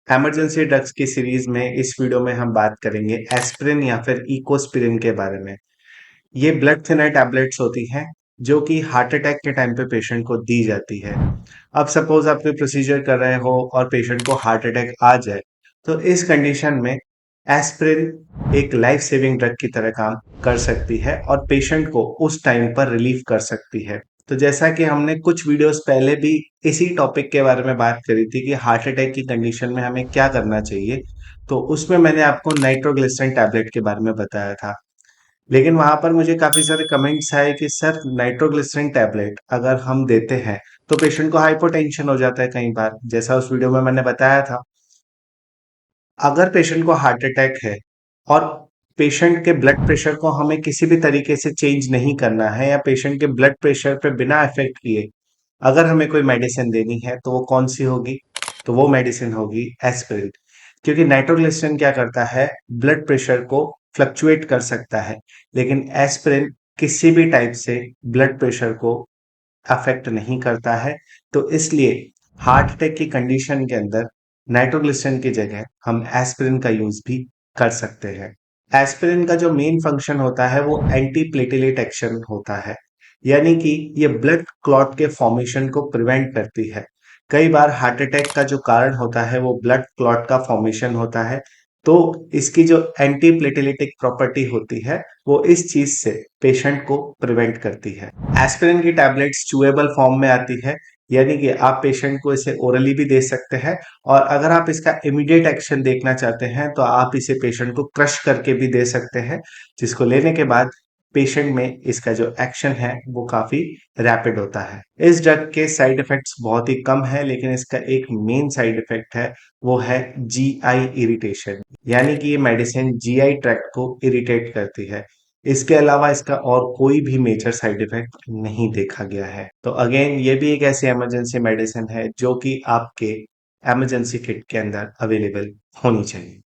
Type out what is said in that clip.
Emergency drugs की series में इस वीडियो में हम बात करेंगे एस्पिरिन या फिर इकोस्पिरिन के बारे में। ये ब्लड थिनर टैबलेट्स होती हैं जो कि हार्ट अटैक के टाइम पे पेशेंट को दी जाती है। अब सपोज आप कोई प्रोसीजर कर रहे हो और पेशेंट को हार्ट अटैक आ जाए, तो इस कंडीशन में एस्पिरिन एक लाइफ सेविंग ड्रग की तरह काम कर सकती है और पेशेंट को उस टाइम पर रिलीफ कर सकती है। तो जैसा कि हमने कुछ वीडियोस पहले भी इसी टॉपिक के बारे में बात करी थी कि हार्ट अटैक की कंडीशन में हमें क्या करना चाहिए, तो उसमें मैंने आपको नाइट्रोग्लिसरीन टैबलेट के बारे में बताया था। लेकिन वहां पर मुझे काफी सारे कमेंट्स आए कि सर नाइट्रोग्लिसरीन टैबलेट अगर हम देते हैं तो पेशेंट को हाइपोटेंशन हो जाता है कई बार, जैसा उस वीडियो में मैंने बताया था। अगर पेशेंट को हार्ट अटैक है और पेशेंट के ब्लड प्रेशर को हमें किसी भी तरीके से चेंज नहीं करना है या पेशेंट के ब्लड प्रेशर पे बिना इफेक्ट किए अगर हमें कोई मेडिसिन देनी है, तो वो कौन सी होगी? तो वो मेडिसिन होगी एस्पिरिन। क्योंकि नाइट्रोग्लिसरीन क्या करता है, ब्लड प्रेशर को फ्लक्चुएट कर सकता है, लेकिन एस्पिरिन किसी भी टाइप से ब्लड प्रेशर को अफेक्ट नहीं करता है। तो इसलिए हार्ट अटैक की कंडीशन के अंदर नाइट्रोग्लिसरीन की जगह हम एस्पिरिन का यूज भी कर सकते हैं। एस्पिरिन का जो मेन फंक्शन होता है वो एंटी प्लेटलेट एक्शन होता है, यानी कि ये ब्लड क्लॉट के फॉर्मेशन को प्रिवेंट करती है। कई बार हार्ट अटैक का जो कारण होता है वो ब्लड क्लॉट का फॉर्मेशन होता है, तो इसकी जो एंटी प्लेटलेटिक प्रॉपर्टी होती है वो इस चीज से पेशेंट को प्रिवेंट करती है। एस्पिरिन की टैबलेट्स चूएबल फॉर्म में आती है, यानी कि आप पेशेंट को इसे ओरली भी दे सकते हैं, और अगर आप इसका इमीडिएट एक्शन देखना चाहते हैं तो आप इसे पेशेंट को क्रश करके भी दे सकते हैं, जिसको लेने के बाद पेशेंट में इसका जो एक्शन है वो काफी रैपिड होता है। इस ड्रग के साइड इफेक्ट्स बहुत ही कम है, लेकिन इसका एक मेन साइड इफेक्ट है, वो है जीआई इरिटेशन, यानी कि ये मेडिसिन जीआई ट्रैक्ट को इरिटेट करती है। इसके अलावा इसका और कोई भी मेजर साइड इफेक्ट नहीं देखा गया है। तो अगेन ये भी एक ऐसी इमरजेंसी मेडिसिन है जो कि आपके इमरजेंसी किट के अंदर अवेलेबल होनी चाहिए।